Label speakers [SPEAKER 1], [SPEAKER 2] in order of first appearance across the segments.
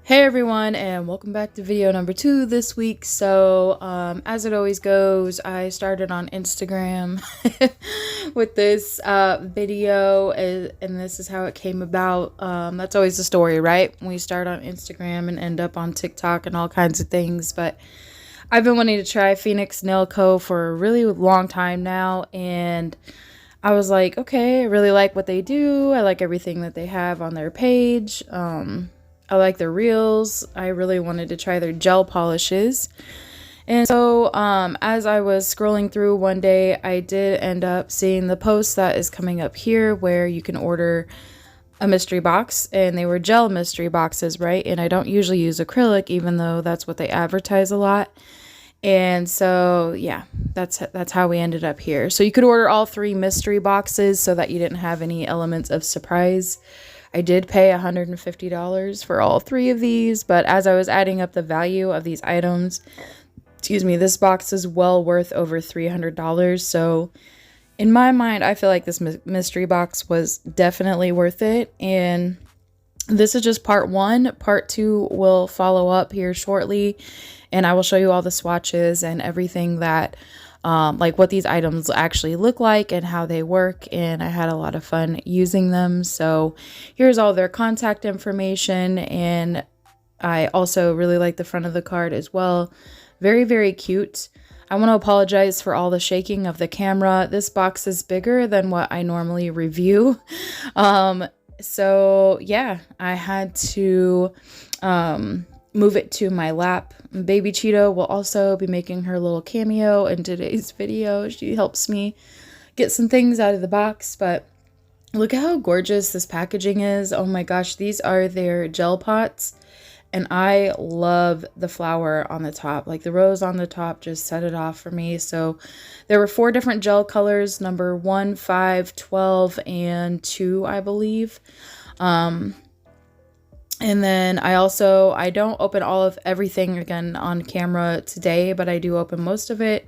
[SPEAKER 1] Hey everyone, and welcome back to video number 2 this week. So as it always goes, I started on Instagram with this video, and this is how it came about. That's always the story, right? We start on Instagram and end up on TikTok and all kinds of things. But I've been wanting to try Fenixx Nail Co. for a really long time now, and I was like, okay, I really like what they do. I like everything that they have on their page. I like their reels. I really wanted to try their gel polishes. And so as I was scrolling through one day, I did end up seeing the post that is coming up here where you can order a mystery box, and they were gel mystery boxes, right? And I don't usually use acrylic, even though that's what they advertise a lot. And so yeah, that's how we ended up here. So you could order all 3 mystery boxes so that you didn't have any elements of surprise. I did pay $150 for all 3 of these, but as I was adding up the value of these items, this box is well worth over $300. So in my mind, I feel like this mystery box was definitely worth it. And this is just part 1. Part 2 will follow up here shortly, and I will show you all the swatches and everything that like what these items actually look like and how they work, and I had a lot of fun using them. So here's all their contact information, and I also really like the front of the card as well. Very, very cute. I want to apologize for all the shaking of the camera. This box is bigger than what I normally review. So yeah, I had to move it to my lap. Baby Cheeto will also be making her little cameo in today's video. She helps me get some things out of the box, but look at how gorgeous this packaging is. Oh my gosh, these are their gel pots, and I love the flower on the top. Like the rose on the top just set it off for me. So there were 4 different gel colors, number 1, 5, 12, and 2, I believe. And then I don't open all of everything again on camera today, but I do open most of it.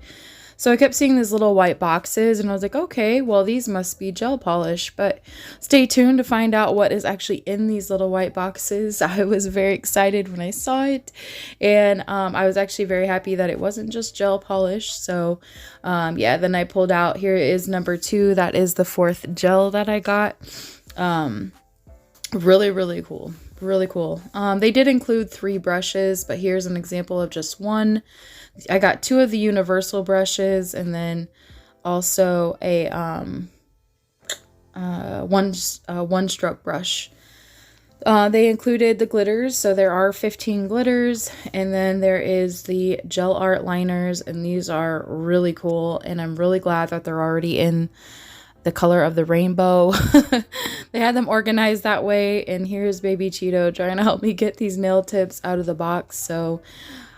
[SPEAKER 1] So I kept seeing these little white boxes, and I was like, okay, well, these must be gel polish, but stay tuned to find out what is actually in these little white boxes. I was very excited when I saw it, and I was actually very happy that it wasn't just gel polish. So yeah, then I pulled out, here is number 2. That is the 4th gel that I got. Really, really cool. Really cool. They did include 3 brushes, but here's an example of just 1. I got 2 of the universal brushes, and then also a one stroke brush. They included the glitters, so there are 15 glitters, and then there is the gel art liners, and these are really cool, and I'm really glad that they're already in the color of the rainbow. They had them organized that way, and here's Baby Cheeto trying to help me get these nail tips out of the box. So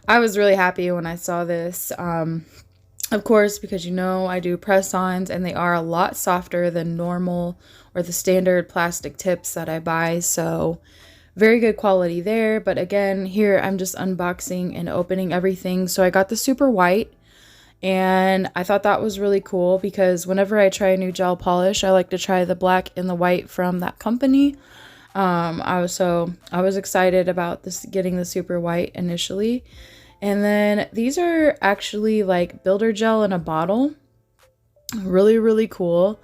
[SPEAKER 1] I was really happy when I saw this. Of course, because I do press-ons, and they are a lot softer than normal or the standard plastic tips that I buy. So very good quality there. But again, here I'm just unboxing and opening everything. So I got the super white, and I thought that was really cool because whenever I try a new gel polish, I like to try the black and the white from that company. I was excited about this, getting the super white initially. And then these are actually like builder gel in a bottle. Really, really cool.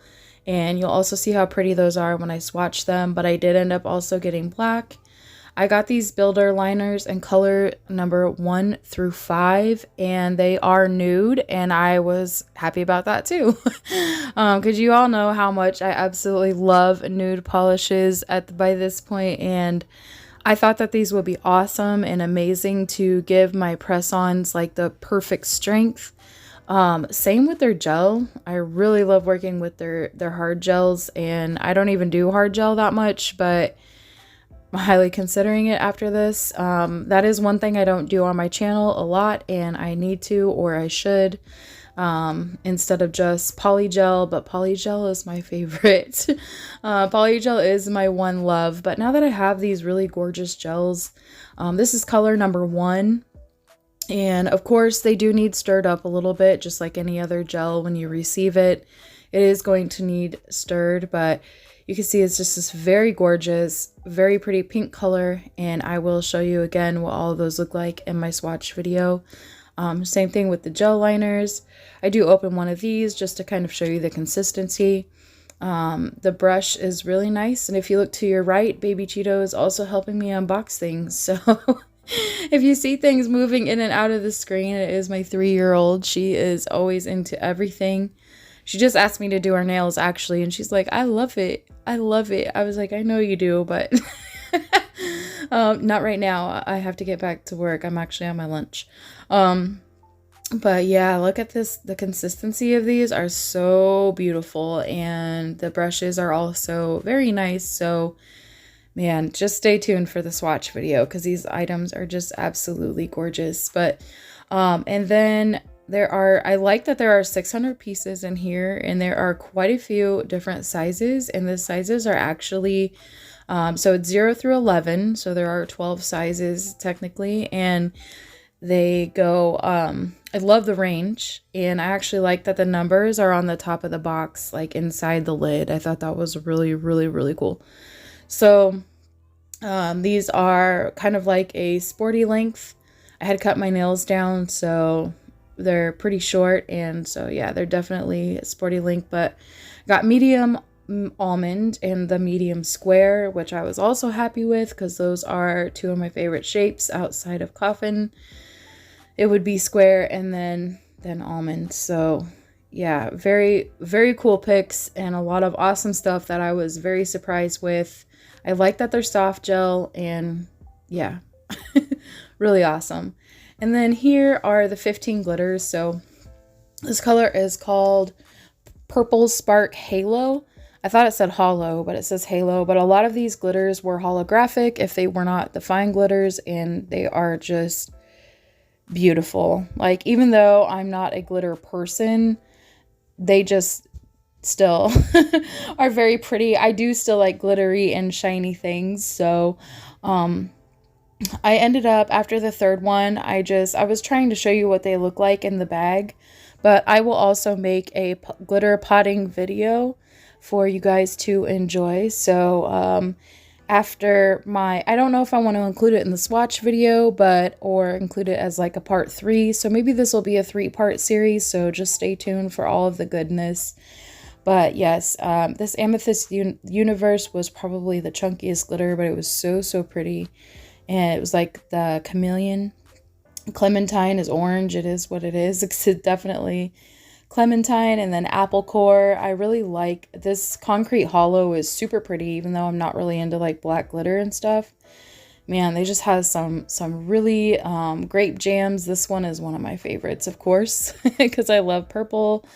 [SPEAKER 1] And you'll also see how pretty those are when I swatch them. But I did end up also getting black. I got these builder liners in color number 1 through 5, and they are nude, and I was happy about that too. Because you all know how much I absolutely love nude polishes by this point, and I thought that these would be awesome and amazing to give my press-ons like the perfect strength. Same with their gel. I really love working with their hard gels, and I don't even do hard gel that much, but I'm highly considering it after this. That is one thing I don't do on my channel a lot, and I need to, or I should, instead of just polygel. But polygel is my favorite. Polygel is my one love. But now that I have these really gorgeous gels, this is color number 1. And of course, they do need stirred up a little bit, just like any other gel when you receive it. It is going to need stirred, but You can see it's just this very gorgeous, very pretty pink color, and I will show you again what all of those look like in my swatch video. Same thing with the gel liners. I do open one of these just to kind of show you the consistency. The brush is really nice, and if you look to your right, Baby Cheeto is also helping me unbox things. So if you see things moving in and out of the screen, it is my 3-year-old. She is always into everything. She just asked me to do her nails actually, and she's like, I love it. I love it. I was like, I know you do, but not right now. I have to get back to work. I'm actually on my lunch. But yeah, look at this. The consistency of these are so beautiful, and the brushes are also very nice. So man, just stay tuned for the swatch video because these items are just absolutely gorgeous. But and then I like that there are 600 pieces in here, and there are quite a few different sizes, and the sizes are actually so it's 0 through 11, so there are 12 sizes technically, and they go I love the range, and I actually like that the numbers are on the top of the box, like inside the lid. I thought that was really, really, really cool. So these are kind of like a sporty length. I had cut my nails down, so they're pretty short, and so yeah, they're definitely a sporty length, but got medium almond and the medium square, which I was also happy with because those are two of my favorite shapes outside of coffin. It would be square and then almond. So yeah, very, very cool picks and a lot of awesome stuff that I was very surprised with. I like that they're soft gel, and yeah, really awesome. And then here are the 15 glitters. So this color is called Purple Spark Halo. I thought it said hollow, but it says halo. But a lot of these glitters were holographic if they were not the fine glitters, and they are just beautiful. Like, even though I'm not a glitter person, they just still are very pretty. I do still like glittery and shiny things. So I ended up, after the third one, I was trying to show you what they look like in the bag, but I will also make a glitter potting video for you guys to enjoy. So after I don't know if I want to include it in the swatch video, or include it as like a part 3. So maybe this will be a 3-part series. So just stay tuned for all of the goodness. But yes, this Amethyst Universe was probably the chunkiest glitter, but it was so, so pretty. And it was like the chameleon. Clementine is orange. It is what it is. It's definitely clementine. And then apple core. I really like this concrete hollow is super pretty, even though I'm not really into like black glitter and stuff. Man, they just have some really grape jams. This one is one of my favorites, of course, because I love purple.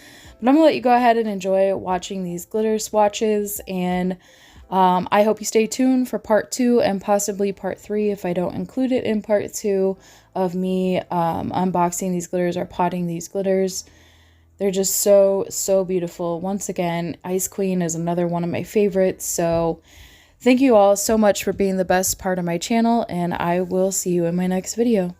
[SPEAKER 1] But I'm gonna let you go ahead and enjoy watching these glitter swatches, and I hope you stay tuned for part 2 and possibly part 3 if I don't include it in part 2 of me unboxing these glitters or potting these glitters. They're just so, so beautiful. Once again, Ice Queen is another one of my favorites. So thank you all so much for being the best part of my channel, and I will see you in my next video.